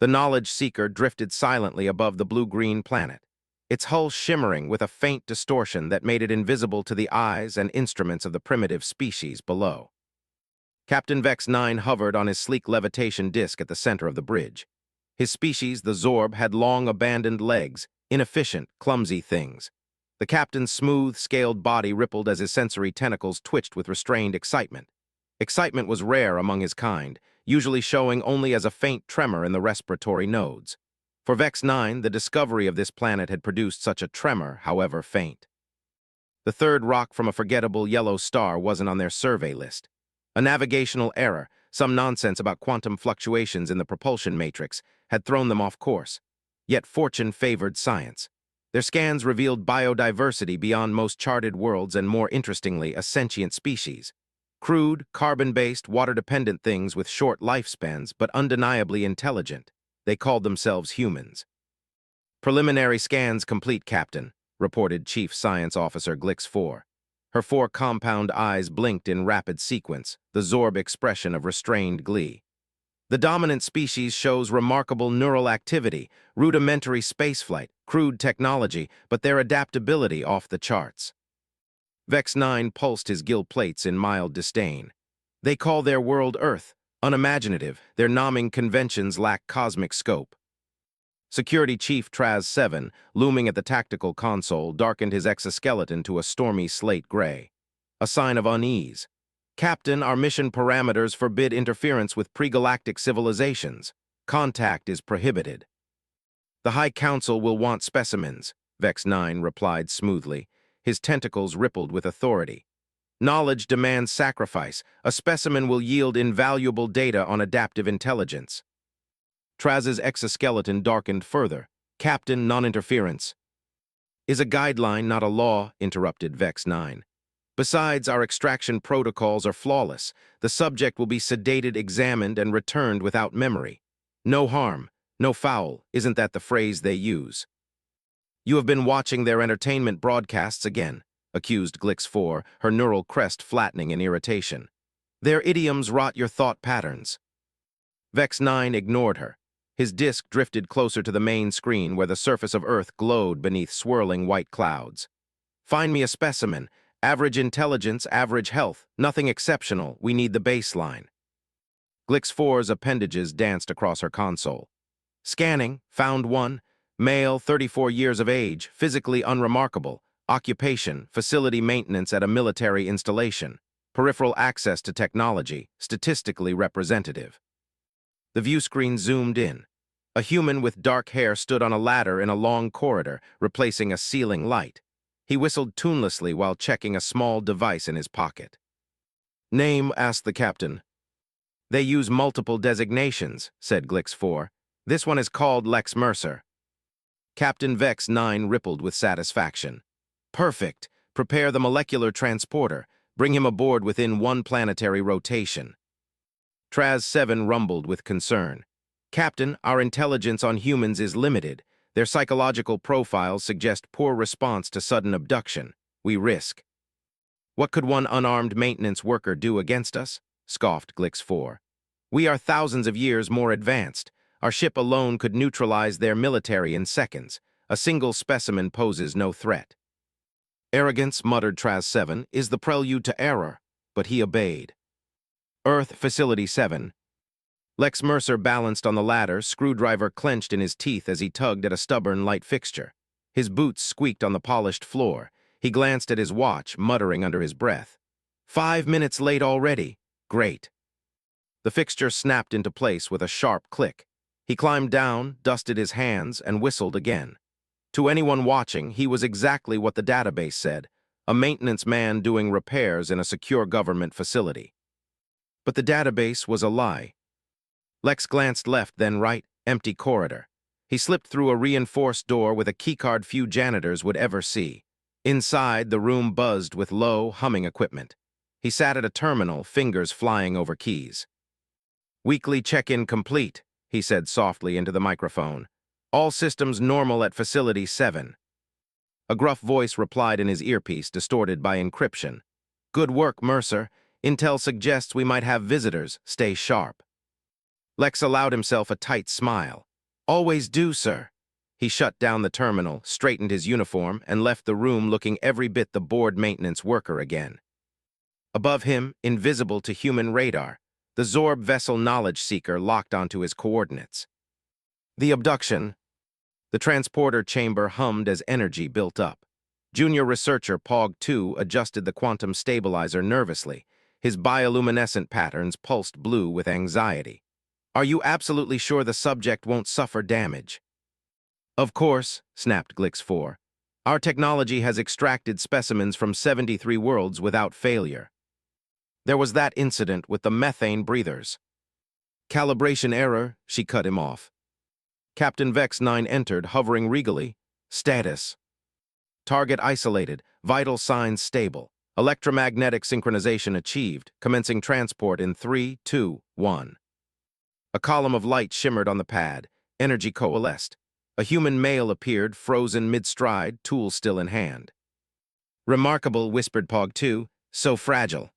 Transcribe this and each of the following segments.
The knowledge seeker drifted silently above the blue-green planet, its hull shimmering with a faint distortion that made it invisible to the eyes and instruments of the primitive species below. Captain Vex 9 hovered on his sleek levitation disc at the center of the bridge. His species, the Zorb, had long abandoned legs, inefficient, clumsy things. The captain's smooth, scaled body rippled as his sensory tentacles twitched with restrained excitement. Excitement was rare among his kind, usually showing only as a faint tremor in the respiratory nodes. For Vex 9, the discovery of this planet had produced such a tremor, however faint. The third rock from a forgettable yellow star wasn't on their survey list. A navigational error, some nonsense about quantum fluctuations in the propulsion matrix, had thrown them off course. Yet fortune favored science. Their scans revealed biodiversity beyond most charted worlds and, more interestingly, a sentient species. Crude, carbon-based, water-dependent things with short lifespans, but undeniably intelligent. They called themselves humans. "Preliminary scans complete, Captain," reported Chief Science Officer Glix 4. Her 4 compound eyes blinked in rapid sequence, the Zorb expression of restrained glee. "The dominant species shows remarkable neural activity, rudimentary spaceflight, crude technology, but their adaptability off the charts." Vex 9 pulsed his gill plates in mild disdain. "They call their world Earth, unimaginative, their numbing conventions lack cosmic scope." Security Chief Traz 7, looming at the tactical console, darkened his exoskeleton to a stormy slate gray. A sign of unease. "Captain, our mission parameters forbid interference with pregalactic civilizations. Contact is prohibited." "The High Council will want specimens," Vex 9 replied smoothly. His tentacles rippled with authority. "Knowledge demands sacrifice. A specimen will yield invaluable data on adaptive intelligence." Traz's exoskeleton darkened further. "Captain, non-interference." "Is a guideline, not a law," interrupted Vex 9. "Besides, our extraction protocols are flawless. The subject will be sedated, examined, and returned without memory. No harm, no foul, isn't that the phrase they use?" "You have been watching their entertainment broadcasts again," accused Glix 4, her neural crest flattening in irritation. "Their idioms rot your thought patterns." Vex 9 ignored her. His disc drifted closer to the main screen where the surface of Earth glowed beneath swirling white clouds. "Find me a specimen. Average intelligence, average health. Nothing exceptional. We need the baseline." Glix 4's appendages danced across her console. "Scanning. Found one. Male, 34 years of age, physically unremarkable. Occupation, facility maintenance at a military installation. Peripheral access to technology, statistically representative." The view screen zoomed in. A human with dark hair stood on a ladder in a long corridor, replacing a ceiling light. He whistled tunelessly while checking a small device in his pocket. "Name?" asked the captain. "They use multiple designations," said Glix 4. "This one is called Lex Mercer." Captain Vex 9 rippled with satisfaction. "Perfect. Prepare the molecular transporter. Bring him aboard within 1 planetary rotation." Traz 7 rumbled with concern. "Captain, our intelligence on humans is limited. Their psychological profiles suggest poor response to sudden abduction. We risk." "What could one unarmed maintenance worker do against us?" scoffed Glix 4. "We are thousands of years more advanced. Our ship alone could neutralize their military in seconds. A single specimen poses no threat." "Arrogance," muttered Traz 7, "is the prelude to error." But he obeyed. "Earth, Facility 7. Lex Mercer balanced on the ladder, screwdriver clenched in his teeth as he tugged at a stubborn light fixture. His boots squeaked on the polished floor. He glanced at his watch, muttering under his breath. 5 minutes late already. Great." The fixture snapped into place with a sharp click. He climbed down, dusted his hands, and whistled again. To anyone watching, he was exactly what the database said, a maintenance man doing repairs in a secure government facility. But the database was a lie. Lex glanced left, then right, empty corridor. He slipped through a reinforced door with a keycard few janitors would ever see. Inside, the room buzzed with low, humming equipment. He sat at a terminal, fingers flying over keys. "Weekly check-in complete," he said softly into the microphone. "All systems normal at Facility 7. A gruff voice replied in his earpiece, distorted by encryption. "Good work, Mercer. Intel suggests we might have visitors. Stay sharp." Lex allowed himself a tight smile. Always do, sir. He shut down the terminal, straightened his uniform, and left the room looking every bit the board maintenance worker again. Above him, invisible to human radar, the Zorb vessel knowledge seeker locked onto his coordinates. The abduction. The transporter chamber hummed as energy built up. Junior researcher Pog 2 adjusted the quantum stabilizer nervously. His bioluminescent patterns pulsed blue with anxiety. Are you absolutely sure the subject won't suffer damage? Of course, snapped Glix 4. Our technology has extracted specimens from 73 worlds without failure. There was that incident with the methane breathers. Calibration error, she cut him off. Captain Vex 9 entered, hovering regally. Status. Target isolated, vital signs stable. Electromagnetic synchronization achieved, commencing transport in 3, 2, 1. A column of light shimmered on the pad. Energy coalesced. A human male appeared, frozen mid-stride, tool still in hand. Remarkable, whispered Pog 2. So fragile.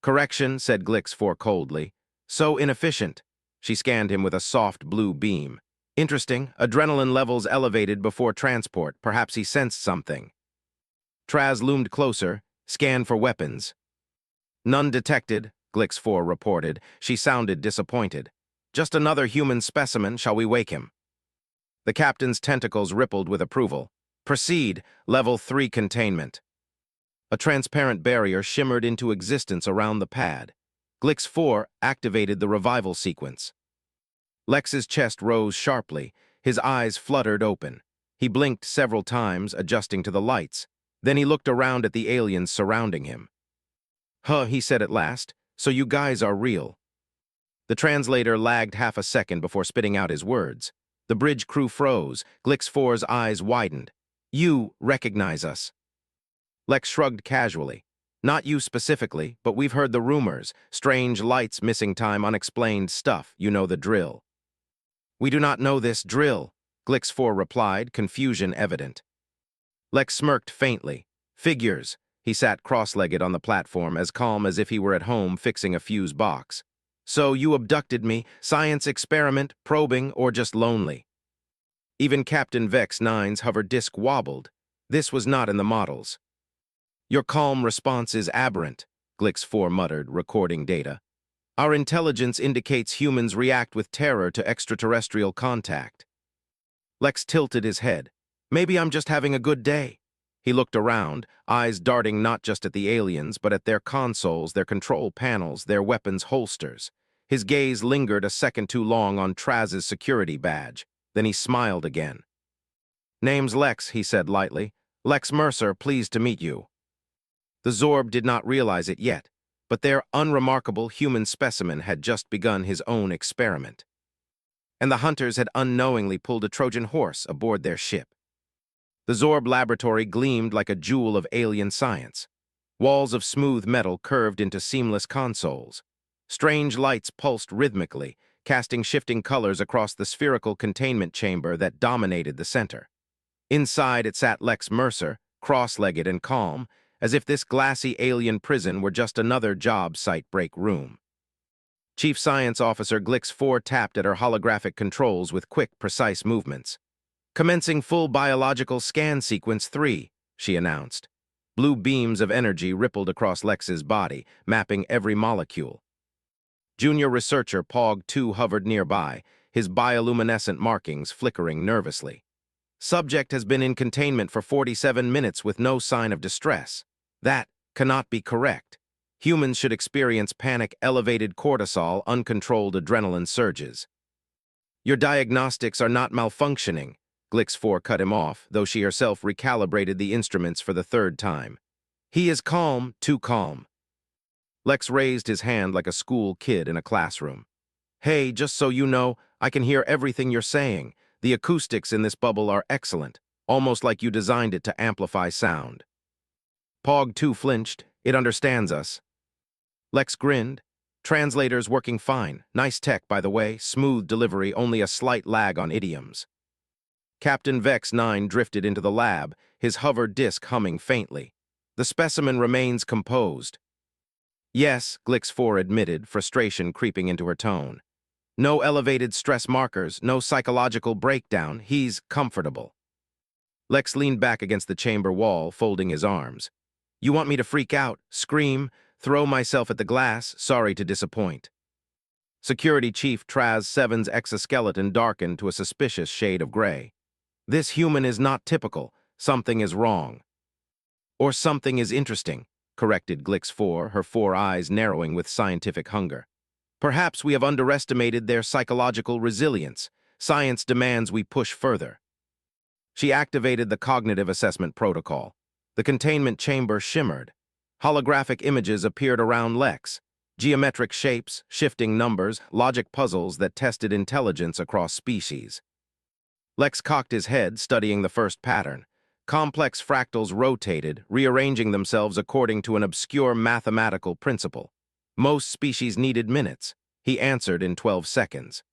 Correction, said Glix 4 coldly. So inefficient. She scanned him with a soft blue beam. Interesting, adrenaline levels elevated before transport. Perhaps he sensed something. Traz loomed closer, scanned for weapons. None detected, Glix 4 reported. She sounded disappointed. Just another human specimen, shall we wake him? The captain's tentacles rippled with approval. Proceed, level 3 containment. A transparent barrier shimmered into existence around the pad. Glix 4 activated the revival sequence. Lex's chest rose sharply. His eyes fluttered open. He blinked several times, adjusting to the lights. Then he looked around at the aliens surrounding him. Huh, he said at last. So you guys are real. The translator lagged half a second before spitting out his words. The bridge crew froze. Glix 4's eyes widened. You recognize us. Lex shrugged casually. Not you specifically, but we've heard the rumors. Strange lights, missing time, unexplained stuff. You know the drill. We do not know this drill, Glix 4 replied, confusion evident. Lex smirked faintly. Figures. He sat cross-legged on the platform, as calm as if he were at home fixing a fuse box. So you abducted me, science experiment, probing, or just lonely? Even Captain Vex 9's hover disk wobbled. This was not in the models. Your calm response is aberrant, Glix 4 muttered, recording data. Our intelligence indicates humans react with terror to extraterrestrial contact. Lex tilted his head. Maybe I'm just having a good day. He looked around, eyes darting not just at the aliens, but at their consoles, their control panels, their weapons holsters. His gaze lingered a second too long on Traz's security badge. Then he smiled again. Name's Lex, he said lightly. Lex Mercer, pleased to meet you. The Zorb did not realize it yet, but their unremarkable human specimen had just begun his own experiment. And the hunters had unknowingly pulled a Trojan horse aboard their ship. The Zorb laboratory gleamed like a jewel of alien science. Walls of smooth metal curved into seamless consoles. Strange lights pulsed rhythmically, casting shifting colors across the spherical containment chamber that dominated the center. Inside it sat Lex Mercer, cross-legged and calm, as if this glassy alien prison were just another job site break room. Chief Science Officer Glix 4 tapped at her holographic controls with quick, precise movements. Commencing full biological scan sequence 3, she announced. Blue beams of energy rippled across Lex's body, mapping every molecule. Junior researcher Pog 2 hovered nearby, his bioluminescent markings flickering nervously. Subject has been in containment for 47 minutes with no sign of distress. That cannot be correct. Humans should experience panic, elevated cortisol, uncontrolled adrenaline surges. Your diagnostics are not malfunctioning, Glix 4 cut him off, though she herself recalibrated the instruments for the third time. He is calm, too calm. Lex raised his hand like a school kid in a classroom. Hey, just so you know, I can hear everything you're saying. The acoustics in this bubble are excellent, almost like you designed it to amplify sound. Pog 2 flinched. It understands us. Lex grinned. Translators working fine. Nice tech, by the way. Smooth delivery, only a slight lag on idioms. Captain Vex 9 drifted into the lab, his hover disk humming faintly. The specimen remains composed. Yes, Glix 4 admitted, frustration creeping into her tone. No elevated stress markers, no psychological breakdown. He's comfortable. Lex leaned back against the chamber wall, folding his arms. You want me to freak out, scream, throw myself at the glass? Sorry to disappoint. Security Chief Traz 7's exoskeleton darkened to a suspicious shade of gray. This human is not typical. Something is wrong. Or something is interesting, corrected Glix 4, her 4 eyes narrowing with scientific hunger. Perhaps we have underestimated their psychological resilience. Science demands we push further. She activated the cognitive assessment protocol. The containment chamber shimmered. Holographic images appeared around Lex. Geometric shapes, shifting numbers, logic puzzles that tested intelligence across species. Lex cocked his head, studying the first pattern. Complex fractals rotated, rearranging themselves according to an obscure mathematical principle. Most species needed minutes. He answered in 12 seconds.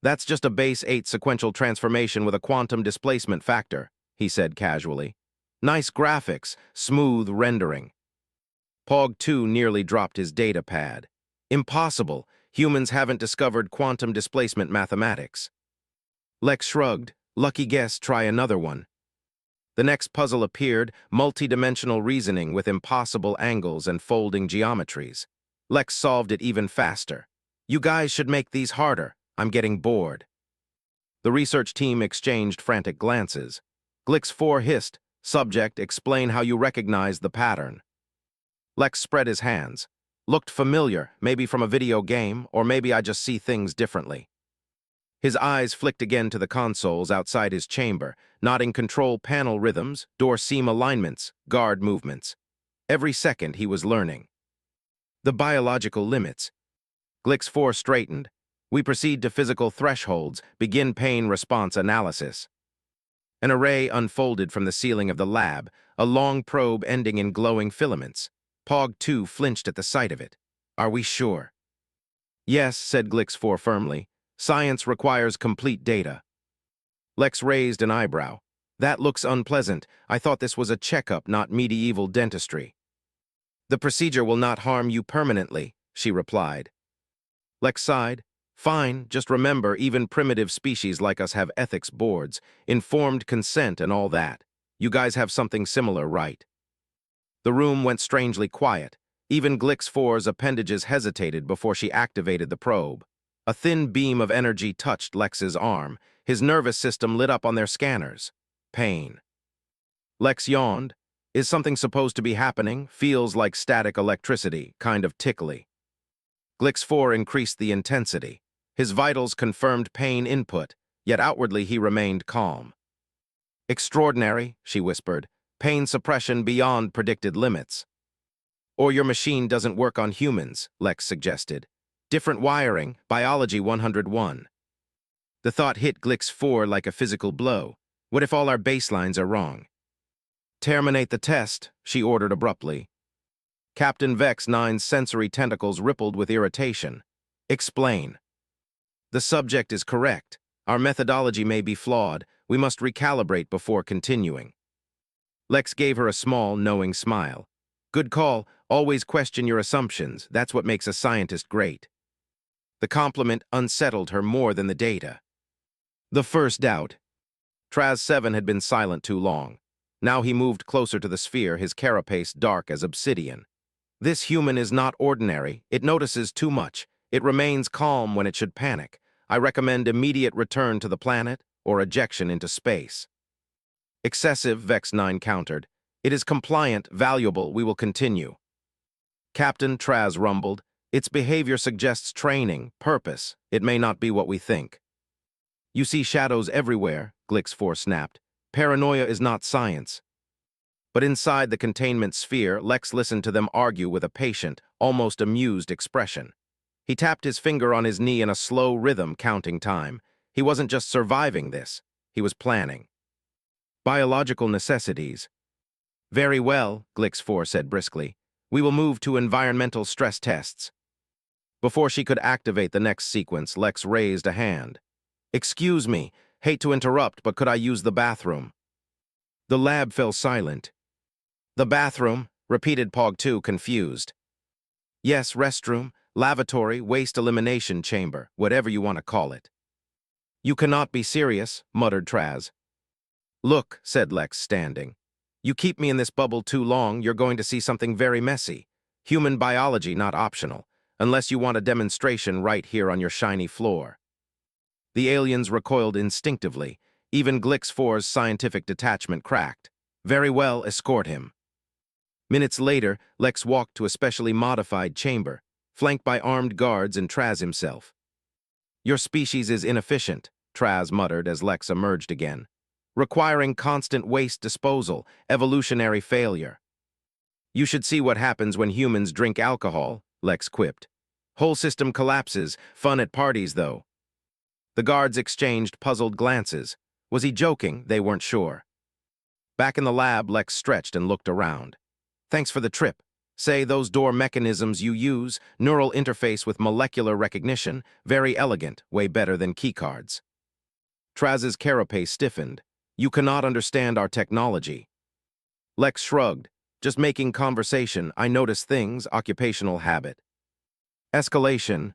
That's just a base 8 sequential transformation with a quantum displacement factor, he said casually. Nice graphics, smooth rendering. Pog 2 nearly dropped his data pad. Impossible. Humans haven't discovered quantum displacement mathematics. Lex shrugged. Lucky guess, try another one. The next puzzle appeared, multi-dimensional reasoning with impossible angles and folding geometries. Lex solved it even faster. You guys should make these harder. I'm getting bored. The research team exchanged frantic glances. Glix 4 hissed, Subject, explain how you recognize the pattern. Lex spread his hands. Looked familiar, maybe from a video game, or maybe I just see things differently. His eyes flicked again to the consoles outside his chamber, nodding control panel rhythms, door seam alignments, guard movements. Every second he was learning. The biological limits. Glix 4 straightened. We proceed to physical thresholds, begin pain response analysis. An array unfolded from the ceiling of the lab, a long probe ending in glowing filaments. Pog 2 flinched at the sight of it. Are we sure? Yes, said Glix 4 firmly. Science requires complete data. Lex raised an eyebrow. That looks unpleasant. I thought this was a checkup, not medieval dentistry. The procedure will not harm you permanently, she replied. Lex sighed. Fine, just remember, even primitive species like us have ethics boards, informed consent and all that. You guys have something similar, right? The room went strangely quiet. Even Glix 4's appendages hesitated before she activated the probe. A thin beam of energy touched Lex's arm. His nervous system lit up on their scanners. Pain. Lex yawned. Is something supposed to be happening? Feels like static electricity, kind of tickly. Glix 4 increased the intensity. His vitals confirmed pain input, yet outwardly he remained calm. Extraordinary, she whispered. Pain suppression beyond predicted limits. Or your machine doesn't work on humans, Lex suggested. Different wiring, biology 101. The thought hit Glix 4 like a physical blow. What if all our baselines are wrong? Terminate the test, she ordered abruptly. Captain Vex 9's sensory tentacles rippled with irritation. Explain. The subject is correct. Our methodology may be flawed. We must recalibrate before continuing. Lex gave her a small, knowing smile. Good call. Always question your assumptions. That's what makes a scientist great. The compliment unsettled her more than the data. The first doubt. Traz 7 had been silent too long. Now he moved closer to the sphere, his carapace dark as obsidian. This human is not ordinary. It notices too much. It remains calm when it should panic. I recommend immediate return to the planet or ejection into space. Excessive, Vex 9 countered. It is compliant, valuable, we will continue. Captain, Traz rumbled. Its behavior suggests training, purpose. It may not be what we think. You see shadows everywhere, Glix 4 snapped. Paranoia is not science. But inside the containment sphere, Lex listened to them argue with a patient, almost amused expression. He tapped his finger on his knee in a slow rhythm, counting time. He wasn't just surviving this. He was planning. Biological necessities. Very well, Glix 4 said briskly. We will move to environmental stress tests. Before she could activate the next sequence, Lex raised a hand. Excuse me, hate to interrupt, but could I use the bathroom? The lab fell silent. The bathroom, repeated Pog 2, confused. Yes, restroom. lavatory, waste elimination chamber, whatever you want to call it. You cannot be serious, muttered Traz. Look, said Lex, standing. You keep me in this bubble too long, you're going to see something very messy. Human biology not optional, unless you want a demonstration right here on your shiny floor. The aliens recoiled instinctively. Even Glix 4's scientific detachment cracked. Very well, escort him. Minutes later, Lex walked to a specially modified chamber, flanked by armed guards and Traz himself. Your species is inefficient, Traz muttered as Lex emerged again. Requiring constant waste disposal, evolutionary failure. You should see what happens when humans drink alcohol, Lex quipped. Whole system collapses, fun at parties though. The guards exchanged puzzled glances. Was he joking? They weren't sure. Back in the lab, Lex stretched and looked around. Thanks for the trip. Say, those door mechanisms you use, neural interface with molecular recognition, very elegant, way better than keycards. Traz's carapace stiffened. You cannot understand our technology. Lex shrugged. Just making conversation, I notice things, occupational habit. Escalation.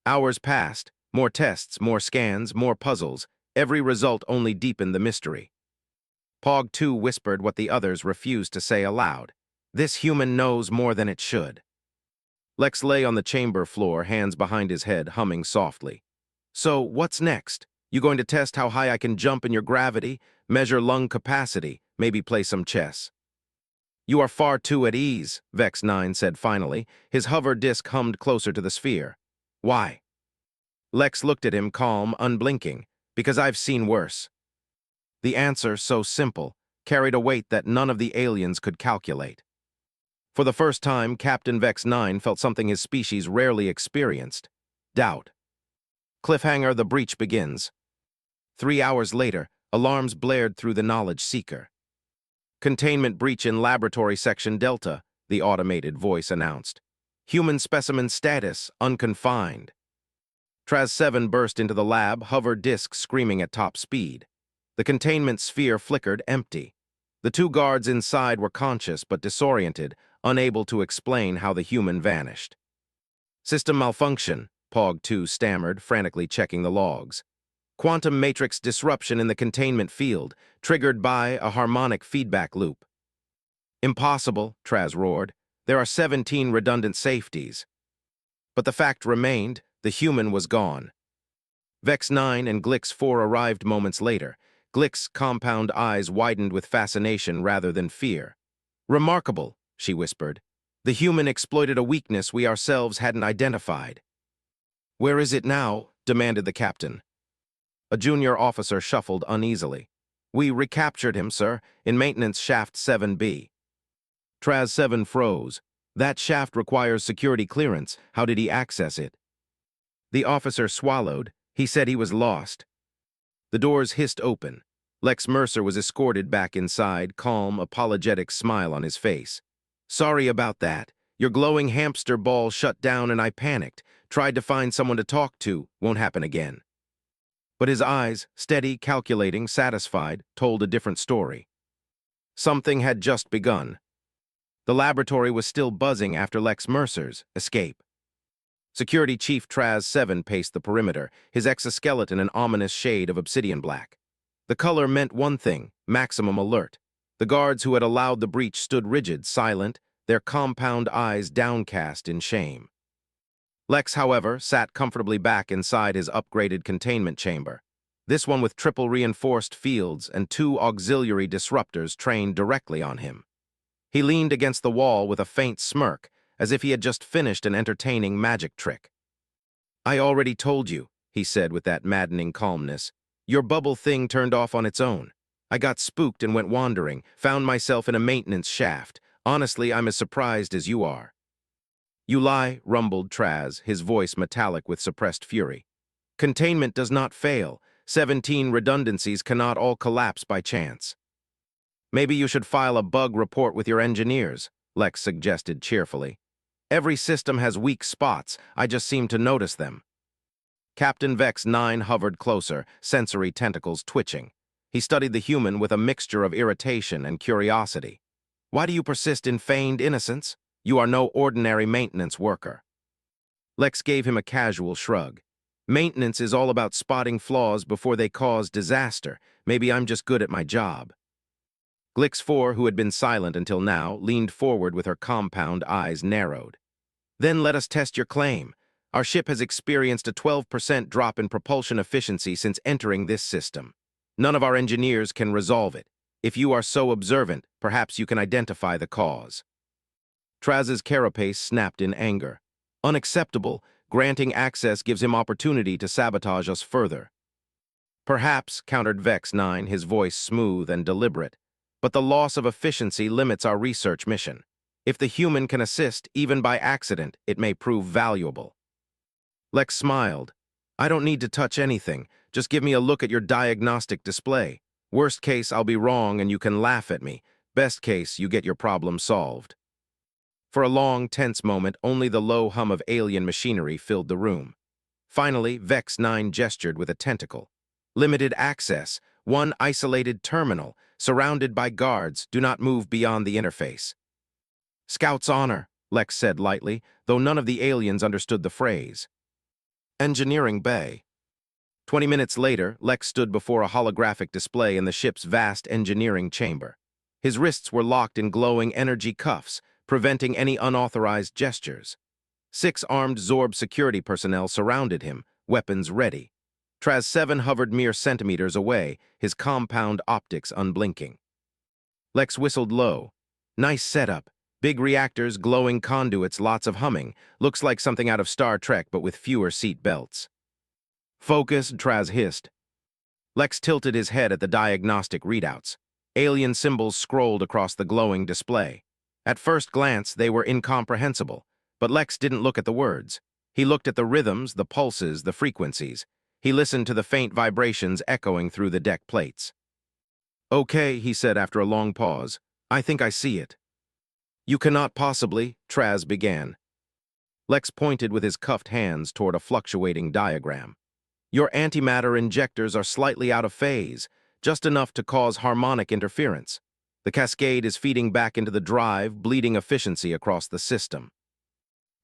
Hours passed. More tests, more scans, more puzzles. Every result only deepened the mystery. Pog 2 whispered what the others refused to say aloud. This human knows more than it should. Lex lay on the chamber floor, hands behind his head, humming softly. So, what's next? You going to test how high I can jump in your gravity, measure lung capacity, maybe play some chess? You are far too at ease, Vex 9 said finally. His hover disk hummed closer to the sphere. Why? Lex looked at him, calm, unblinking. Because I've seen worse. The answer, so simple, carried a weight that none of the aliens could calculate. For the first time, Captain Vex 9 felt something his species rarely experienced. Doubt. Cliffhanger, the breach begins. 3 hours later, alarms blared through the knowledge seeker. Containment breach in laboratory section Delta, the automated voice announced. Human specimen status, unconfined. Traz 7 burst into the lab, hover disk screaming at top speed. The containment sphere flickered empty. The 2 guards inside were conscious but disoriented, unable to explain how the human vanished. System malfunction, Pog 2 stammered, frantically checking the logs. Quantum matrix disruption in the containment field, triggered by a harmonic feedback loop. Impossible, Traz roared. There are 17 redundant safeties. But the fact remained, the human was gone. Vex 9 and Glix 4 arrived moments later. Glix's compound eyes widened with fascination rather than fear. Remarkable, she whispered. The human exploited a weakness we ourselves hadn't identified. Where is it now? Demanded the captain. A junior officer shuffled uneasily. We recaptured him, sir, in maintenance shaft 7B. Traz 7 froze. That shaft requires security clearance. How did he access it? The officer swallowed. He said he was lost. The doors hissed open. Lex Mercer was escorted back inside, calm, apologetic smile on his face. Sorry about that. Your glowing hamster ball shut down and I panicked. Tried to find someone to talk to. Won't happen again. But his eyes, steady, calculating, satisfied, told a different story. Something had just begun. The laboratory was still buzzing after Lex Mercer's escape. Security Chief Traz 7 paced the perimeter, his exoskeleton an ominous shade of obsidian black. The color meant one thing, maximum alert. The guards who had allowed the breach stood rigid, silent, their compound eyes downcast in shame. Lex, however, sat comfortably back inside his upgraded containment chamber, this one with triple reinforced fields and 2 auxiliary disruptors trained directly on him. He leaned against the wall with a faint smirk, as if he had just finished an entertaining magic trick. I already told you, he said with that maddening calmness. Your bubble thing turned off on its own. I got spooked and went wandering, found myself in a maintenance shaft. Honestly, I'm as surprised as you are. You lie, rumbled Traz, his voice metallic with suppressed fury. Containment does not fail. 17 redundancies cannot all collapse by chance. Maybe you should file a bug report with your engineers, Lex suggested cheerfully. Every system has weak spots, I just seem to notice them. Captain Vex 9 hovered closer, sensory tentacles twitching. He studied the human with a mixture of irritation and curiosity. Why do you persist in feigned innocence? You are no ordinary maintenance worker. Lex gave him a casual shrug. Maintenance is all about spotting flaws before they cause disaster. Maybe I'm just good at my job. Glix 4, who had been silent until now, leaned forward with her compound eyes narrowed. Then let us test your claim. Our ship has experienced a 12% drop in propulsion efficiency since entering this system. None of our engineers can resolve it. If you are so observant, perhaps you can identify the cause. Traz's carapace snapped in anger. Unacceptable. Granting access gives him opportunity to sabotage us further. Perhaps, countered Vex 9, his voice smooth and deliberate. But the loss of efficiency limits our research mission. If the human can assist, even by accident, it may prove valuable. Lex smiled. I don't need to touch anything. Just give me a look at your diagnostic display. Worst case, I'll be wrong and you can laugh at me. Best case, you get your problem solved. For a long, tense moment, only the low hum of alien machinery filled the room. Finally, Vex 9 gestured with a tentacle. Limited access. One isolated terminal. Surrounded by guards. Do not move beyond the interface. Scout's honor, Lex said lightly, though none of the aliens understood the phrase. Engineering bay. 20 minutes later, Lex stood before a holographic display in the ship's vast engineering chamber. His wrists were locked in glowing energy cuffs, preventing any unauthorized gestures. 6 armed Zorb security personnel surrounded him, weapons ready. Traz 7 hovered mere centimeters away, his compound optics unblinking. Lex whistled low. Nice setup. Big reactors, glowing conduits, lots of humming. Looks like something out of Star Trek, but with fewer seat belts. Focus, Traz hissed. Lex tilted his head at the diagnostic readouts. Alien symbols scrolled across the glowing display. At first glance, they were incomprehensible, but Lex didn't look at the words. He looked at the rhythms, the pulses, the frequencies. He listened to the faint vibrations echoing through the deck plates. Okay, he said after a long pause. I think I see it. You cannot possibly, Traz began. Lex pointed with his cuffed hands toward a fluctuating diagram. Your antimatter injectors are slightly out of phase, just enough to cause harmonic interference. The cascade is feeding back into the drive, bleeding efficiency across the system.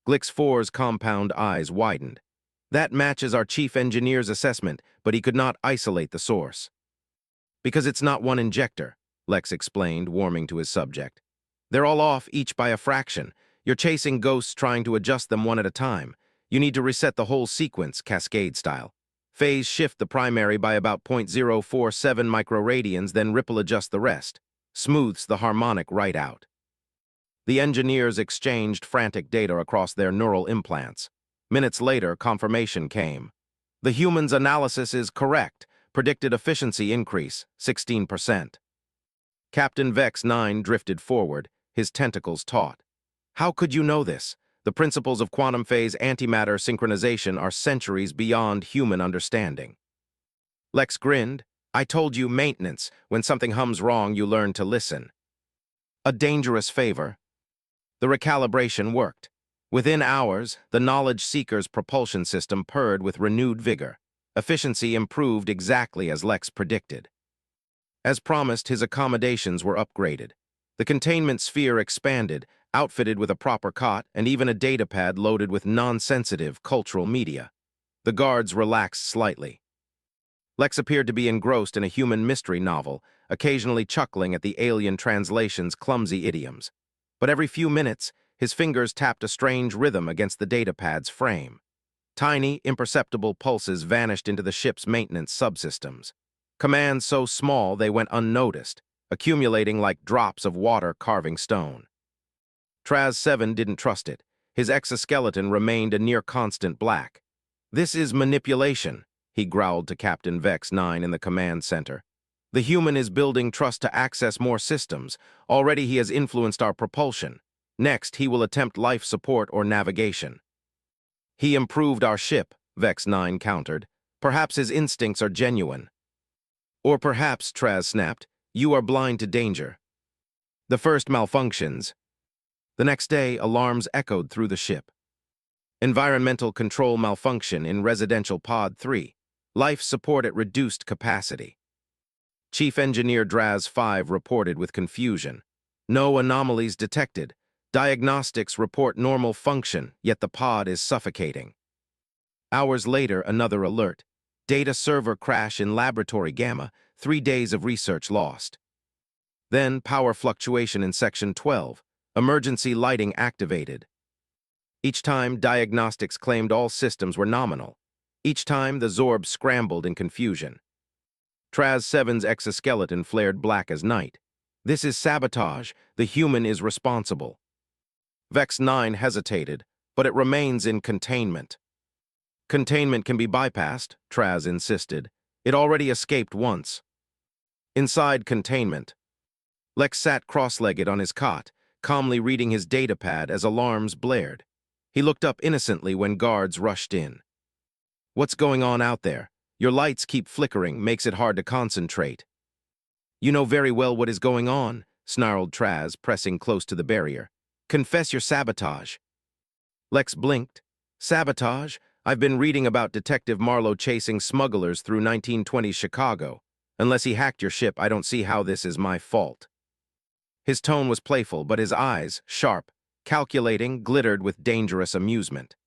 Glix 4's compound eyes widened. That matches our chief engineer's assessment, but he could not isolate the source. Because it's not one injector, Lex explained, warming to his subject. They're all off, each by a fraction. You're chasing ghosts trying to adjust them one at a time. You need to reset the whole sequence, cascade style. Phase shift the primary by about 0.047 microradians, then ripple adjust the rest. Smooths the harmonic right out. The engineers exchanged frantic data across their neural implants. Minutes later, confirmation came. The human's analysis is correct. Predicted efficiency increase, 16%. Captain Vex 9 drifted forward, his tentacles taut. How could you know this? The principles of quantum phase antimatter synchronization are centuries beyond human understanding. Lex grinned. I told you, maintenance. When something hums wrong, you learn to listen. A dangerous favor. The recalibration worked. Within hours, the knowledge seeker's propulsion system purred with renewed vigor. Efficiency improved exactly as Lex predicted. As promised, his accommodations were upgraded. The containment sphere expanded, outfitted with a proper cot and even a datapad loaded with non-sensitive cultural media. The guards relaxed slightly. Lex appeared to be engrossed in a human mystery novel, occasionally chuckling at the alien translation's clumsy idioms. But every few minutes, his fingers tapped a strange rhythm against the datapad's frame. Tiny, imperceptible pulses vanished into the ship's maintenance subsystems. Commands so small they went unnoticed, accumulating like drops of water carving stone. Traz 7 didn't trust it. His exoskeleton remained a near-constant black. This is manipulation, he growled to Captain Vex 9 in the command center. The human is building trust to access more systems. Already he has influenced our propulsion. Next, he will attempt life support or navigation. He improved our ship, Vex 9 countered. Perhaps his instincts are genuine. Or perhaps, Traz snapped, you are blind to danger. The first malfunctions. The next day, alarms echoed through the ship. Environmental control malfunction in residential pod 3. Life support at reduced capacity. Chief Engineer Draz 5 reported with confusion. No anomalies detected. Diagnostics report normal function, yet the pod is suffocating. Hours later, another alert. Data server crash in laboratory gamma, 3 days of research lost. Then, power fluctuation in Section 12. Emergency lighting activated. Each time, diagnostics claimed all systems were nominal. Each time, the Zorb scrambled in confusion. Traz-7's exoskeleton flared black as night. This is sabotage. The human is responsible. Vex-9 hesitated, but it remains in containment. Containment can be bypassed, Traz insisted. It already escaped once. Inside containment, Lex sat cross-legged on his cot, calmly reading his datapad as alarms blared. He looked up innocently when guards rushed in. "What's going on out there? Your lights keep flickering, makes it hard to concentrate." "You know very well what is going on," snarled Traz, pressing close to the barrier. "Confess your sabotage." Lex blinked. "Sabotage? I've been reading about Detective Marlowe chasing smugglers through 1920s Chicago. Unless he hacked your ship, I don't see how this is my fault." His tone was playful, but his eyes, sharp, calculating, glittered with dangerous amusement.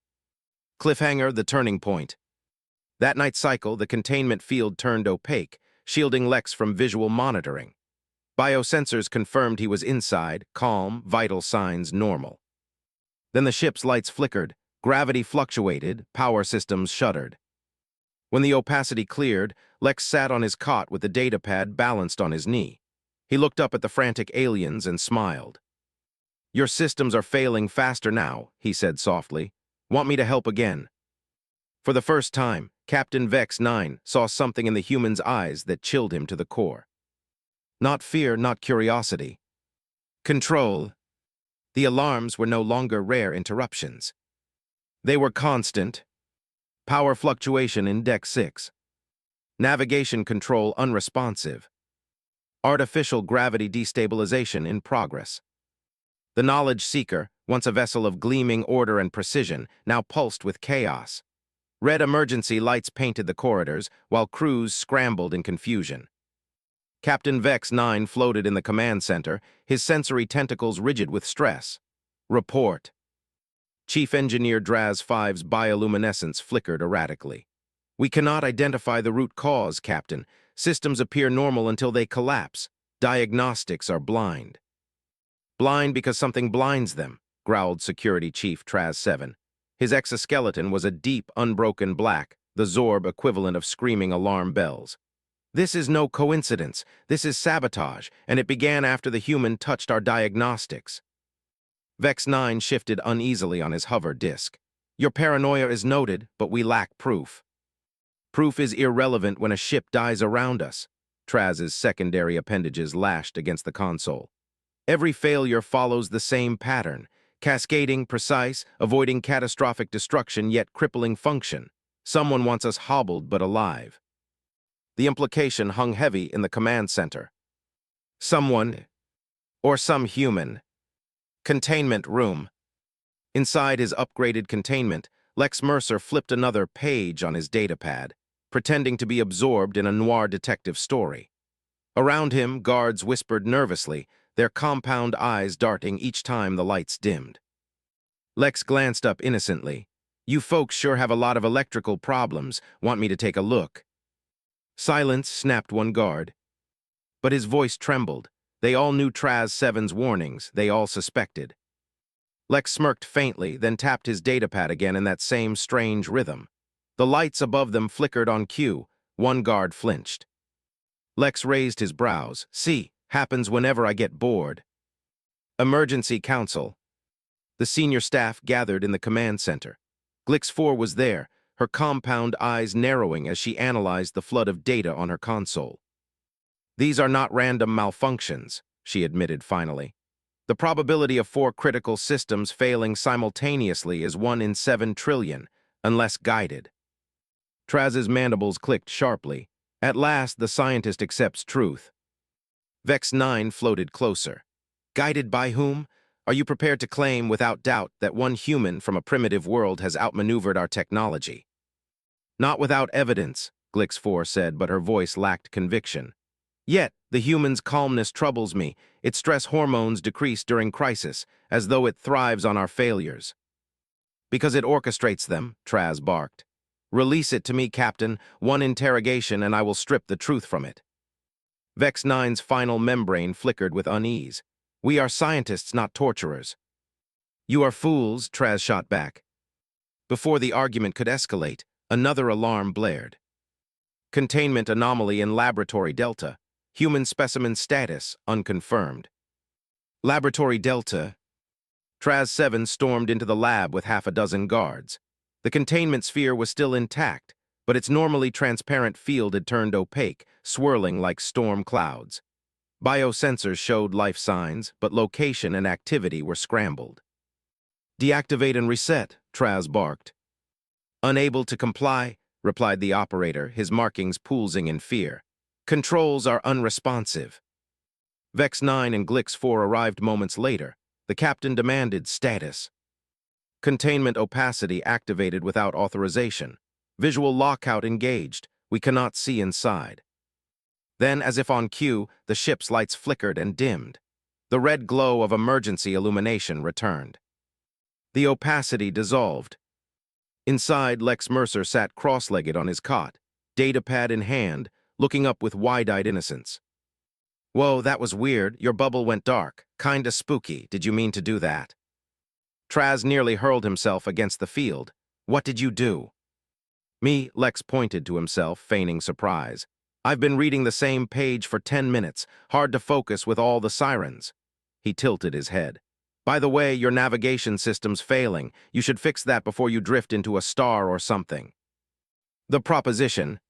Cliffhanger, the turning point. That night's cycle, the containment field turned opaque, shielding Lex from visual monitoring. Biosensors confirmed he was inside, calm, vital signs normal. Then the ship's lights flickered, gravity fluctuated, power systems shuddered. When the opacity cleared, Lex sat on his cot with the datapad balanced on his knee. He looked up at the frantic aliens and smiled. "Your systems are failing faster now," he said softly. "Want me to help again?" For the first time, Captain Vex-9 saw something in the human's eyes that chilled him to the core. Not fear, not curiosity. Control. The alarms were no longer rare interruptions. They were constant. Power fluctuation in Deck 6. Navigation control unresponsive. Artificial gravity destabilization in progress. The Knowledge Seeker, once a vessel of gleaming order and precision, now pulsed with chaos. Red emergency lights painted the corridors, while crews scrambled in confusion. Captain Vex-9 floated in the command center, his sensory tentacles rigid with stress. "Report." Chief Engineer Draz-5's bioluminescence flickered erratically. "We cannot identify the root cause, Captain. Systems appear normal until they collapse. Diagnostics are blind." "Blind because something blinds them," growled Security Chief Traz-7. His exoskeleton was a deep, unbroken black, the Zorb equivalent of screaming alarm bells. "This is no coincidence. This is sabotage, and it began after the human touched our diagnostics." Vex-9 shifted uneasily on his hover disk. "Your paranoia is noted, but we lack proof." "Proof is irrelevant when a ship dies around us." Traz's secondary appendages lashed against the console. "Every failure follows the same pattern. Cascading, precise, avoiding catastrophic destruction, yet crippling function. Someone wants us hobbled but alive." The implication hung heavy in the command center. Someone, or some human. Containment room. Inside his upgraded containment, Lex Mercer flipped another page on his datapad, pretending to be absorbed in a noir detective story. Around him, guards whispered nervously, their compound eyes darting each time the lights dimmed. Lex glanced up innocently. "You folks sure have a lot of electrical problems. Want me to take a look?" "Silence," snapped one guard. But his voice trembled. They all knew Traz-7's warnings. They all suspected. Lex smirked faintly, then tapped his datapad again in that same strange rhythm. The lights above them flickered on cue. One guard flinched. Lex raised his brows. "See, happens whenever I get bored." Emergency Council. The senior staff gathered in the command center. Glix-4 was there, her compound eyes narrowing as she analyzed the flood of data on her console. "These are not random malfunctions," she admitted finally. "The probability of 4 critical systems failing simultaneously is 1 in 7 trillion, unless guided." Traz's mandibles clicked sharply. At last, the scientist accepts truth. Vex-9 floated closer. "Guided by whom? Are you prepared to claim, without doubt, that one human from a primitive world has outmaneuvered our technology?" "Not without evidence," Glix-4 said, but her voice lacked conviction. Yet, the human's calmness troubles me. Its stress hormones decrease during crisis, as though it thrives on our failures. Because it orchestrates them, Traz barked. Release it to me, Captain. One interrogation and I will strip the truth from it. Vex 9's final membrane flickered with unease. We are scientists, not torturers. You are fools, Traz shot back. Before the argument could escalate, another alarm blared. Containment anomaly in Laboratory Delta. Human specimen status unconfirmed. Laboratory Delta. Traz 7 stormed into the lab with half a dozen guards. The containment sphere was still intact, but its normally transparent field had turned opaque, swirling like storm clouds. Biosensors showed life signs, but location and activity were scrambled. Deactivate and reset, Traz barked. Unable to comply, replied the operator, his markings pulsing in fear. Controls are unresponsive. Vex 9 and Glix 4 arrived moments later. The captain demanded status. Containment opacity activated without authorization. Visual lockout engaged. We cannot see inside. Then, as if on cue, the ship's lights flickered and dimmed. The red glow of emergency illumination returned. The opacity dissolved. Inside, Lex Mercer sat cross-legged on his cot, datapad in hand, looking up with wide-eyed innocence. Whoa, that was weird. Your bubble went dark. Kinda spooky. Did you mean to do that? Traz nearly hurled himself against the field. What did you do? Me, Lex pointed to himself, feigning surprise. I've been reading the same page for 10 minutes. Hard to focus with all the sirens. He tilted his head. By the way, your navigation system's failing. You should fix that before you drift into a star or something. The proposition.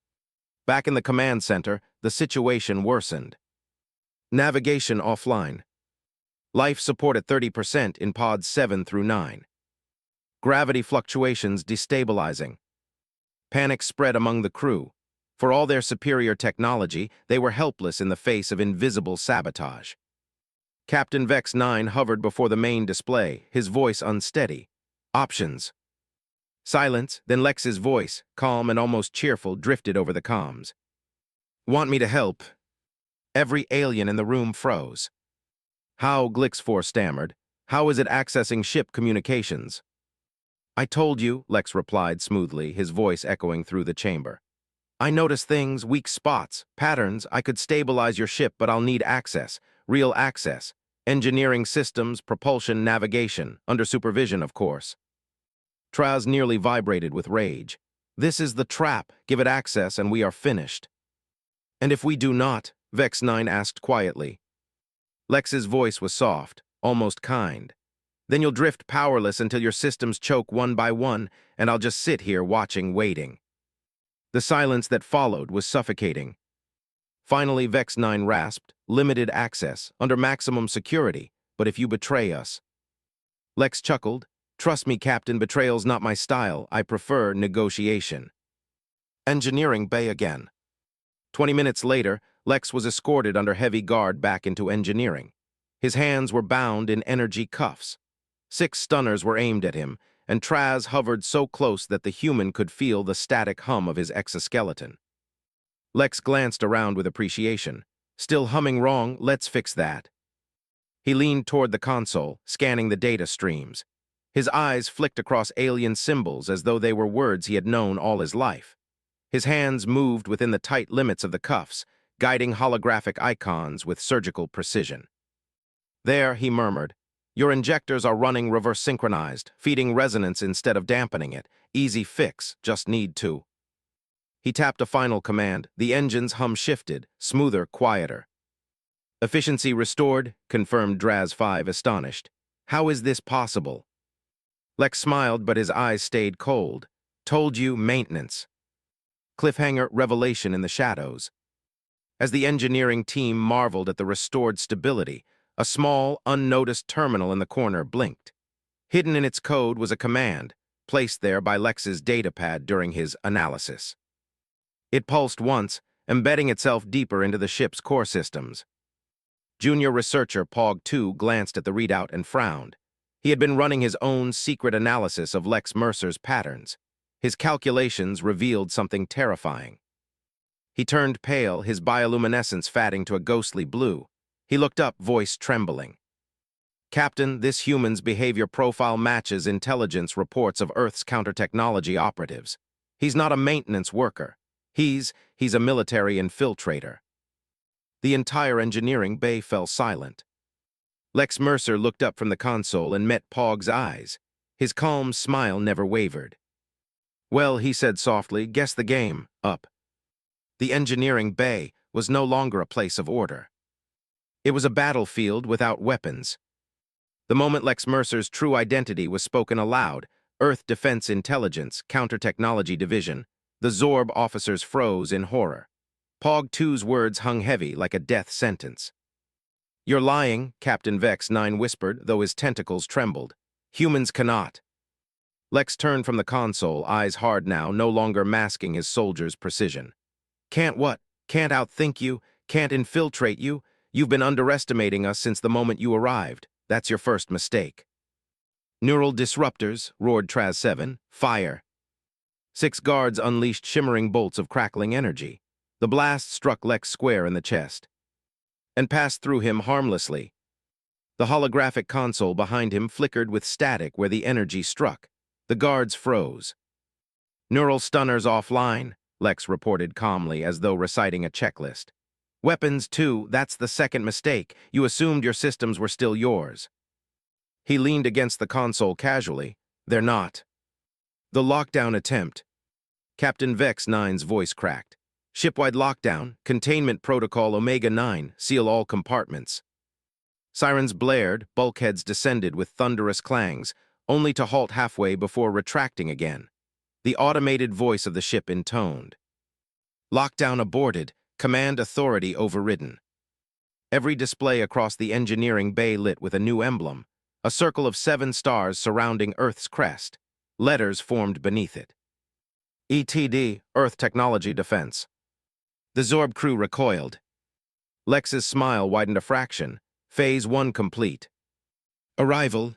Back in the command center, the situation worsened. Navigation offline. Life support at 30% in pods 7 through 9. Gravity fluctuations destabilizing. Panic spread among the crew. For all their superior technology, they were helpless in the face of invisible sabotage. Captain Vex 9 hovered before the main display, his voice unsteady. Options. Silence, then Lex's voice, calm and almost cheerful, drifted over the comms. Want me to help? Every alien in the room froze. How, Glix 4 stammered. How is it accessing ship communications? I told you, Lex replied smoothly, his voice echoing through the chamber. I notice things, weak spots, patterns. I could stabilize your ship, but I'll need access, real access. Engineering systems, propulsion, navigation, under supervision, of course. Traz nearly vibrated with rage. This is the trap. Give it access and we are finished. And if we do not? Vex 9 asked quietly. Lex's voice was soft, almost kind. Then you'll drift powerless until your systems choke one by one, and I'll just sit here watching, waiting. The silence that followed was suffocating. Finally, Vex 9 rasped, limited access, under maximum security, but if you betray us. Lex chuckled. Trust me, Captain, betrayal's not my style. I prefer negotiation. Engineering bay again. 20 minutes later, Lex was escorted under heavy guard back into engineering. His hands were bound in energy cuffs. 6 stunners were aimed at him, and Traz hovered so close that the human could feel the static hum of his exoskeleton. Lex glanced around with appreciation. Still humming wrong, let's fix that. He leaned toward the console, scanning the data streams. His eyes flicked across alien symbols as though they were words he had known all his life. His hands moved within the tight limits of the cuffs, guiding holographic icons with surgical precision. There, he murmured, your injectors are running reverse synchronized, feeding resonance instead of dampening it. Easy fix, just need to. He tapped a final command. The engine's hum shifted, smoother, quieter. Efficiency restored, confirmed Draz 5, astonished. How is this possible? Lex smiled, but his eyes stayed cold. Told you, maintenance. Cliffhanger, revelation in the shadows. As the engineering team marveled at the restored stability, a small, unnoticed terminal in the corner blinked. Hidden in its code was a command, placed there by Lex's datapad during his analysis. It pulsed once, embedding itself deeper into the ship's core systems. Junior researcher Pog 2 glanced at the readout and frowned. He had been running his own secret analysis of Lex Mercer's patterns. His calculations revealed something terrifying. He turned pale, his bioluminescence fading to a ghostly blue. He looked up, voice trembling. Captain, this human's behavior profile matches intelligence reports of Earth's counter-technology operatives. He's not a maintenance worker. He's a military infiltrator. The entire engineering bay fell silent. Lex Mercer looked up from the console and met Pog's eyes. His calm smile never wavered. Well, he said softly, guess the game, up. The engineering bay was no longer a place of order. It was a battlefield without weapons. The moment Lex Mercer's true identity was spoken aloud, Earth Defense Intelligence, Counter-Technology Division, the Zorb officers froze in horror. Pog 2's words hung heavy like a death sentence. You're lying, Captain Vex 9 whispered, though his tentacles trembled. Humans cannot. Lex turned from the console, eyes hard now, no longer masking his soldiers' precision. Can't what? Can't outthink you? Can't infiltrate you? You've been underestimating us since the moment you arrived. That's your first mistake. Neural disruptors, roared Traz 7. Fire. 6 guards unleashed shimmering bolts of crackling energy. The blast struck Lex square in the chest and passed through him harmlessly. The holographic console behind him flickered with static where the energy struck. The guards froze. Neural stunners offline, Lex reported calmly as though reciting a checklist. Weapons, too, that's the second mistake. You assumed your systems were still yours. He leaned against the console casually. They're not. The lockdown attempt. Captain Vex 9's voice cracked. Shipwide lockdown, containment protocol Omega-9, seal all compartments. Sirens blared, bulkheads descended with thunderous clangs, only to halt halfway before retracting again. The automated voice of the ship intoned. Lockdown aborted, command authority overridden. Every display across the engineering bay lit with a new emblem, a circle of 7 stars surrounding Earth's crest. Letters formed beneath it. ETD, Earth Technology Defense. The Zorb crew recoiled. Lex's smile widened a fraction. Phase 1 complete. Arrival.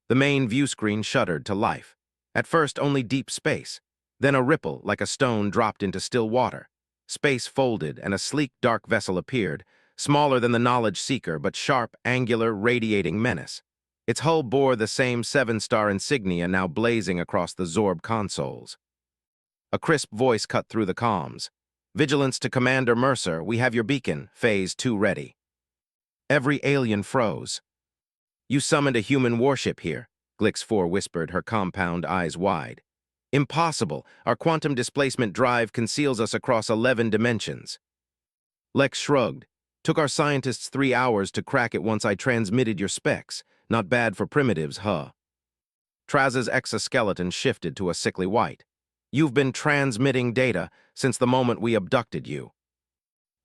The main view screen shuddered to life. At first, only deep space. Then a ripple, like a stone dropped into still water. Space folded, and a sleek, dark vessel appeared, smaller than the Knowledge Seeker, but sharp, angular, radiating menace. Its hull bore the same 7-star insignia now blazing across the Zorb consoles. A crisp voice cut through the comms. Vigilance to Commander Mercer, we have your beacon, Phase 2 ready. Every alien froze. You summoned a human warship here, Glix 4 whispered, her compound eyes wide. Impossible. Our quantum displacement drive conceals us across 11 dimensions. Lex shrugged. Took our scientists 3 hours to crack it once I transmitted your specs. Not bad for primitives, huh? Traz's exoskeleton shifted to a sickly white. You've been transmitting data since the moment we abducted you.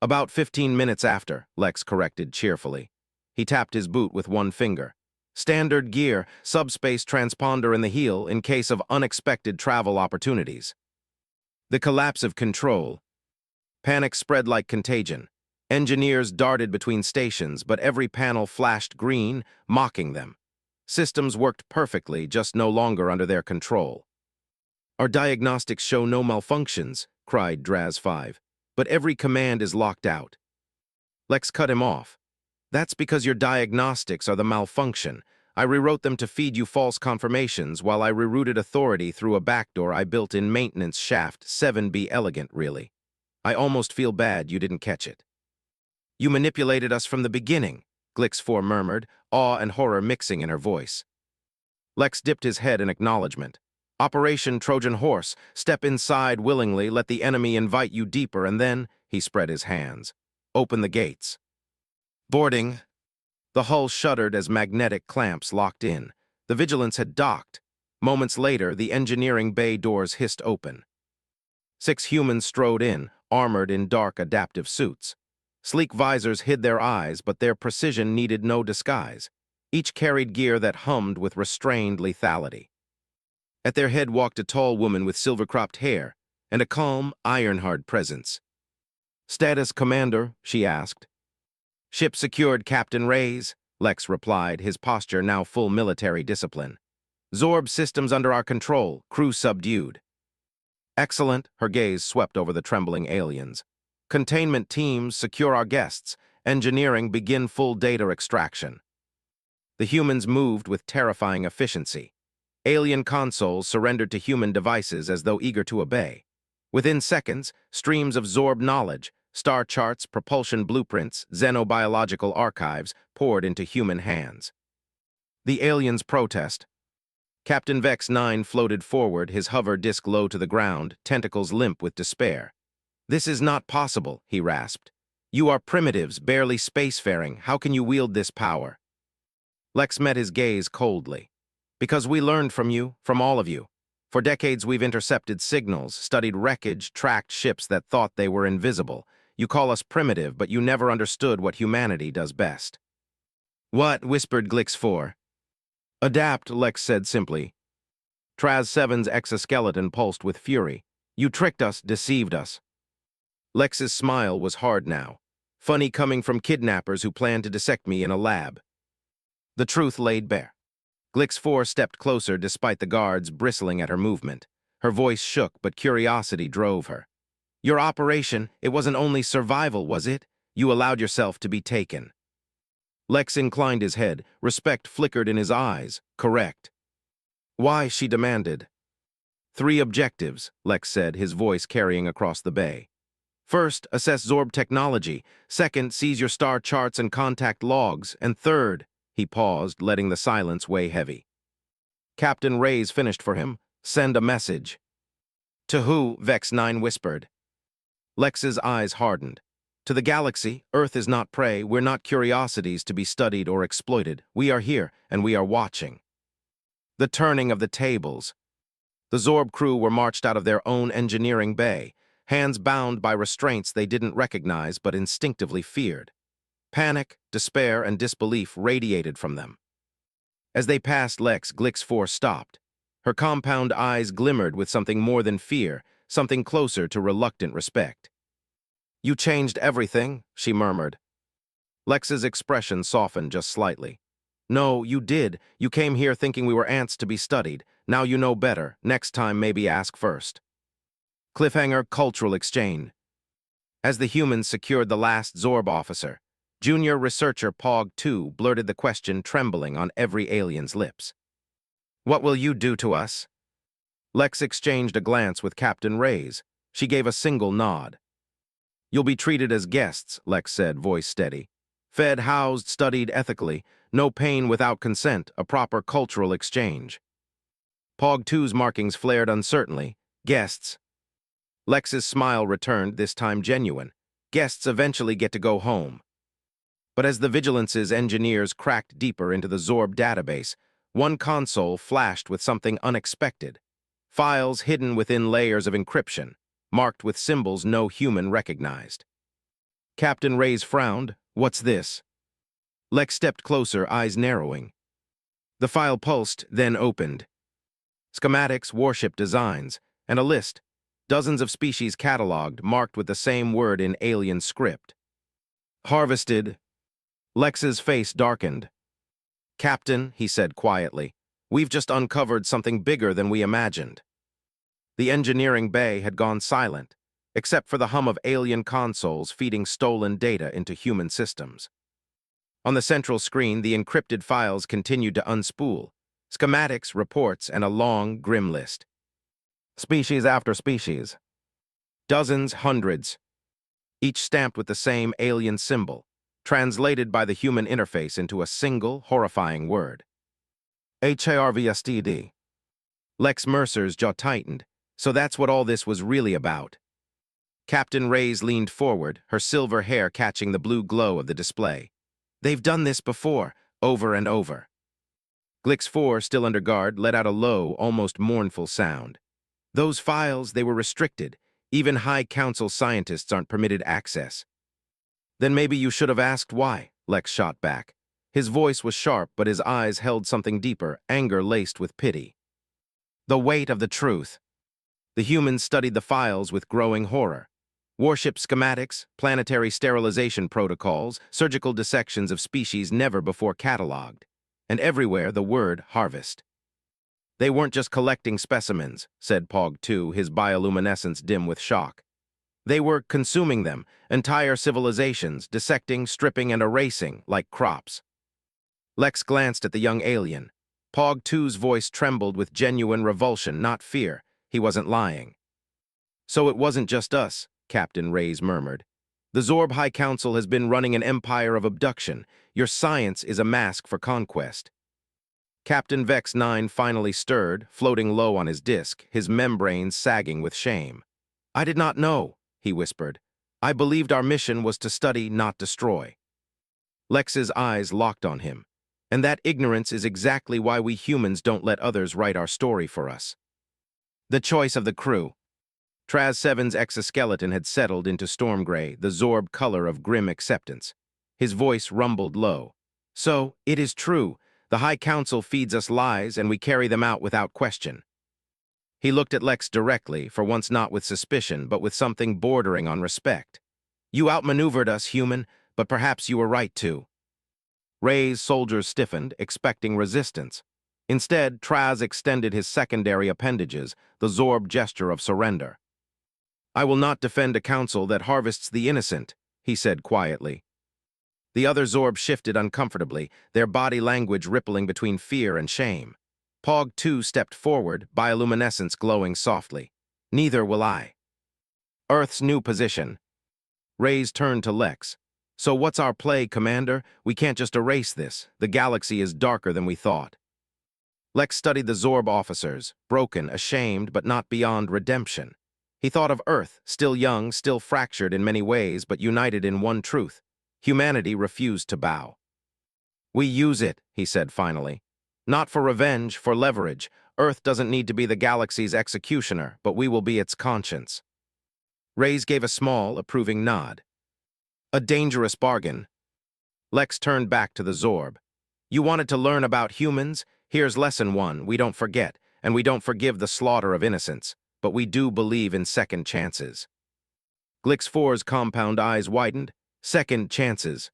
About 15 minutes after, Lex corrected cheerfully. He tapped his boot with one finger. Standard gear, subspace transponder in the heel in case of unexpected travel opportunities. The collapse of control. Panic spread like contagion. Engineers darted between stations, but every panel flashed green, mocking them. Systems worked perfectly, just no longer under their control. Our diagnostics show no malfunctions, cried Draz 5, but every command is locked out. Lex cut him off. That's because your diagnostics are the malfunction. I rewrote them to feed you false confirmations while I rerouted authority through a backdoor I built in maintenance shaft 7B elegant, really. I almost feel bad you didn't catch it. You manipulated us from the beginning, Glix 4 murmured, awe and horror mixing in her voice. Lex dipped his head in acknowledgement. Operation Trojan Horse, step inside willingly, let the enemy invite you deeper, and then, he spread his hands. Open the gates. Boarding. The hull shuddered as magnetic clamps locked in. The Vigilance had docked. Moments later, the engineering bay doors hissed open. 6 humans strode in, armored in dark adaptive suits. Sleek visors hid their eyes, but their precision needed no disguise. Each carried gear that hummed with restrained lethality. At their head walked a tall woman with silver-cropped hair and a calm, iron-hard presence. Status, Commander, she asked. Ship secured, Captain Reyes, Lex replied, his posture now full military discipline. Zorb systems under our control, crew subdued. Excellent, her gaze swept over the trembling aliens. Containment teams secure our guests. Engineering begin full data extraction. The humans moved with terrifying efficiency. Alien consoles surrendered to human devices as though eager to obey. Within seconds, streams of Zorb knowledge, star charts, propulsion blueprints, xenobiological archives poured into human hands. The aliens protest. Captain Vex 9 floated forward, his hover disk low to the ground, tentacles limp with despair. "This is not possible," he rasped. "You are primitives, barely spacefaring. How can you wield this power?" Lex met his gaze coldly. "Because we learned from you, from all of you. For decades we've intercepted signals, studied wreckage, tracked ships that thought they were invisible. You call us primitive, but you never understood what humanity does best." "What?" whispered Glix 4. "Adapt," Lex said simply. Traz 7's exoskeleton pulsed with fury. "You tricked us, deceived us." Lex's smile was hard now. "Funny coming from kidnappers who planned to dissect me in a lab." The truth laid bare. Glix 4 stepped closer despite the guards bristling at her movement. Her voice shook, but curiosity drove her. "Your operation, it wasn't only survival, was it? You allowed yourself to be taken." Lex inclined his head. Respect flickered in his eyes. "Correct." "Why?" she demanded. "3 objectives," Lex said, his voice carrying across the bay. "First, assess Zorb technology. Second, seize your star charts and contact logs. And third," he paused, letting the silence weigh heavy. Captain Reyes finished for him. "Send a message." "To who?" Vex 9 whispered. Lex's eyes hardened. "To the galaxy. Earth is not prey. We're not curiosities to be studied or exploited. We are here, and we are watching." The turning of the tables. The Zorb crew were marched out of their own engineering bay, hands bound by restraints they didn't recognize but instinctively feared. Panic, despair, and disbelief radiated from them. As they passed Lex, Glix 4 stopped. Her compound eyes glimmered with something more than fear, something closer to reluctant respect. "You changed everything," she murmured. Lex's expression softened just slightly. "No, you did. You came here thinking we were ants to be studied. Now you know better. Next time, maybe ask first." Cliffhanger cultural exchange. As the humans secured the last Zorb officer, junior researcher Pog 2 blurted the question, trembling on every alien's lips. "What will you do to us?" Lex exchanged a glance with Captain Reyes. She gave a single nod. "You'll be treated as guests," Lex said, voice steady. "Fed, housed, studied ethically. No pain without consent, a proper cultural exchange." Pog 2's markings flared uncertainly. "Guests." Lex's smile returned, this time genuine. "Guests eventually get to go home." But as the Vigilance's engineers cracked deeper into the Zorb database, one console flashed with something unexpected. Files hidden within layers of encryption, marked with symbols no human recognized. Captain Reyes frowned. "What's this?" Lex stepped closer, eyes narrowing. The file pulsed, then opened. Schematics, warship designs, and a list. Dozens of species cataloged, marked with the same word in alien script. "Harvested." Lex's face darkened. "Captain," he said quietly, "we've just uncovered something bigger than we imagined." The engineering bay had gone silent, except for the hum of alien consoles feeding stolen data into human systems. On the central screen, the encrypted files continued to unspool. Schematics, reports, and a long, grim list. Species after species. Dozens, hundreds. Each stamped with the same alien symbol, translated by the human interface into a single, horrifying word. HFY. Lex Mercer's jaw tightened. So that's what all this was really about. Captain Reyes leaned forward, her silver hair catching the blue glow of the display. "They've done this before, over and over." Glix 4, still under guard, let out a low, almost mournful sound. "Those files, they were restricted. Even High Council scientists aren't permitted access." "Then maybe you should have asked why," Lex shot back. His voice was sharp, but his eyes held something deeper, anger laced with pity. The weight of the truth. The humans studied the files with growing horror. Warship schematics, planetary sterilization protocols, surgical dissections of species never before cataloged. And everywhere the word harvest. "They weren't just collecting specimens," said Pog 2, his bioluminescence dim with shock. They were consuming them, entire civilizations, dissecting, stripping, and erasing like crops. Lex glanced at the young alien. Pog 2's voice trembled with genuine revulsion, not fear. He wasn't lying. So it wasn't just us, Captain Reyes murmured. The Zorb High Council has been running an empire of abduction. Your science is a mask for conquest. Captain Vex 9 finally stirred, floating low on his disk, his membranes sagging with shame. I did not know, he whispered. I believed our mission was to study, not destroy. Lex's eyes locked on him. And that ignorance is exactly why we humans don't let others write our story for us. The choice of the crew. Traz 7's exoskeleton had settled into storm gray, the Zorb color of grim acceptance. His voice rumbled low. So, it is true. The High Council feeds us lies and we carry them out without question. He looked at Lex directly, for once not with suspicion, but with something bordering on respect. You outmaneuvered us, human, but perhaps you were right too. Rey's soldiers stiffened, expecting resistance. Instead, Traz extended his secondary appendages, the Zorb gesture of surrender. I will not defend a council that harvests the innocent, he said quietly. The other Zorb shifted uncomfortably, their body language rippling between fear and shame. Pog 2 stepped forward, bioluminescence glowing softly. Neither will I. Earth's new position. Reyes turned to Lex. So what's our play, Commander? We can't just erase this. The galaxy is darker than we thought. Lex studied the Zorb officers, broken, ashamed, but not beyond redemption. He thought of Earth, still young, still fractured in many ways, but united in one truth. Humanity refused to bow. We use it, he said finally. Not for revenge, for leverage. Earth doesn't need to be the galaxy's executioner, but we will be its conscience. Reyes gave a small, approving nod. A dangerous bargain. Lex turned back to the Zorb. You wanted to learn about humans? Here's lesson 1. We don't forget, and we don't forgive the slaughter of innocents, but we do believe in second chances. Glix 4's compound eyes widened. Second chances.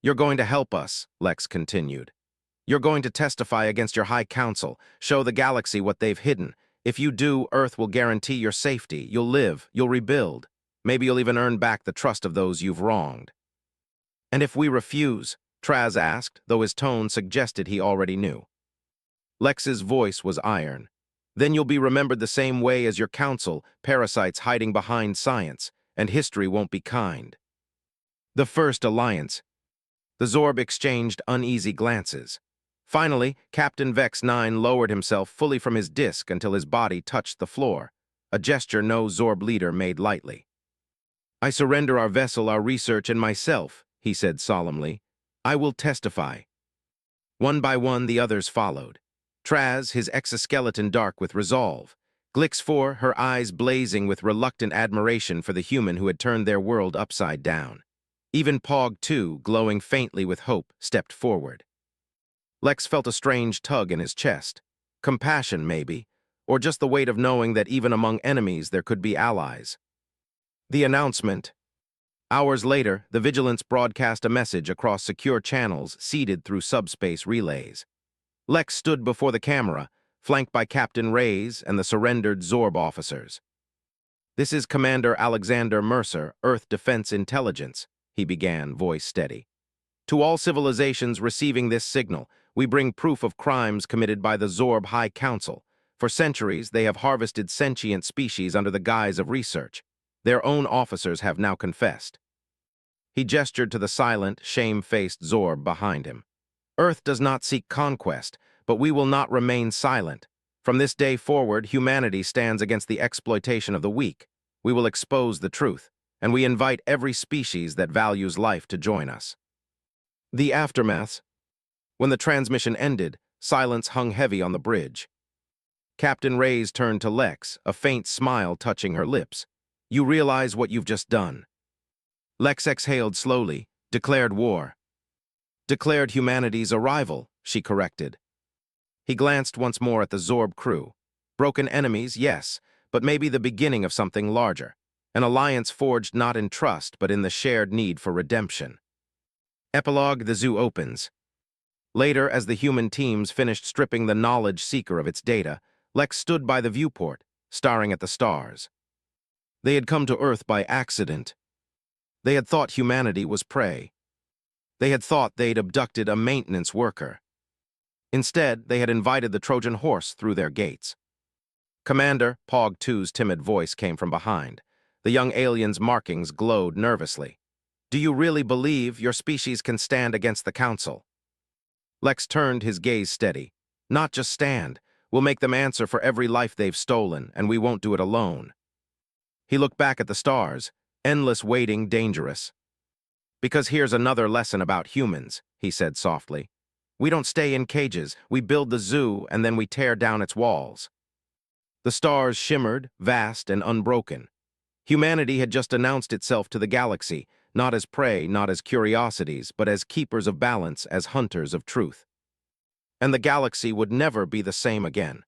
You're going to help us, Lex continued. You're going to testify against your High Council, show the galaxy what they've hidden. If you do, Earth will guarantee your safety. You'll live, you'll rebuild. Maybe you'll even earn back the trust of those you've wronged. And if we refuse? Traz asked, though his tone suggested he already knew. Lex's voice was iron. Then you'll be remembered the same way as your council, parasites hiding behind science, and history won't be kind. The first alliance. The Zorb exchanged uneasy glances. Finally, Captain Vex 9 lowered himself fully from his disk until his body touched the floor, a gesture no Zorb leader made lightly. I surrender our vessel, our research, and myself, he said solemnly. I will testify. One by one, the others followed. Traz, his exoskeleton dark with resolve. Glix 4, her eyes blazing with reluctant admiration for the human who had turned their world upside down. Even Pog 2, glowing faintly with hope, stepped forward. Lex felt a strange tug in his chest. Compassion, maybe, or just the weight of knowing that even among enemies there could be allies. The announcement. Hours later, the Vigilance broadcast a message across secure channels seeded through subspace relays. Lex stood before the camera, flanked by Captain Reyes and the surrendered Zorb officers. This is Commander Alexander Mercer, Earth Defense Intelligence, he began, voice steady. To all civilizations receiving this signal, we bring proof of crimes committed by the Zorb High Council. For centuries, they have harvested sentient species under the guise of research. Their own officers have now confessed. He gestured to the silent, shame-faced Zorb behind him. Earth does not seek conquest, but we will not remain silent. From this day forward, humanity stands against the exploitation of the weak. We will expose the truth, and we invite every species that values life to join us. The aftermath. When the transmission ended, silence hung heavy on the bridge. Captain Reyes turned to Lex, a faint smile touching her lips. You realize what you've just done. Lex exhaled slowly, declared war. Declared humanity's arrival, she corrected. He glanced once more at the Zorb crew. Broken enemies, yes, but maybe the beginning of something larger. An alliance forged not in trust, but in the shared need for redemption. Epilogue: The zoo opens. Later, as the human teams finished stripping the knowledge seeker of its data, Lex stood by the viewport, staring at the stars. They had come to Earth by accident. They had thought humanity was prey. They had thought they'd abducted a maintenance worker. Instead, they had invited the Trojan horse through their gates. Commander, Pog 2's timid voice came from behind. The young alien's markings glowed nervously. Do you really believe your species can stand against the Council? Lex turned his gaze steady. Not just stand. We'll make them answer for every life they've stolen, and we won't do it alone. He looked back at the stars. Endless waiting dangerous. Because here's another lesson about humans, he said softly. We don't stay in cages. We build the zoo, and then we tear down its walls. The stars shimmered, vast and unbroken. Humanity had just announced itself to the galaxy, not as prey, not as curiosities, but as keepers of balance, as hunters of truth. And the galaxy would never be the same again.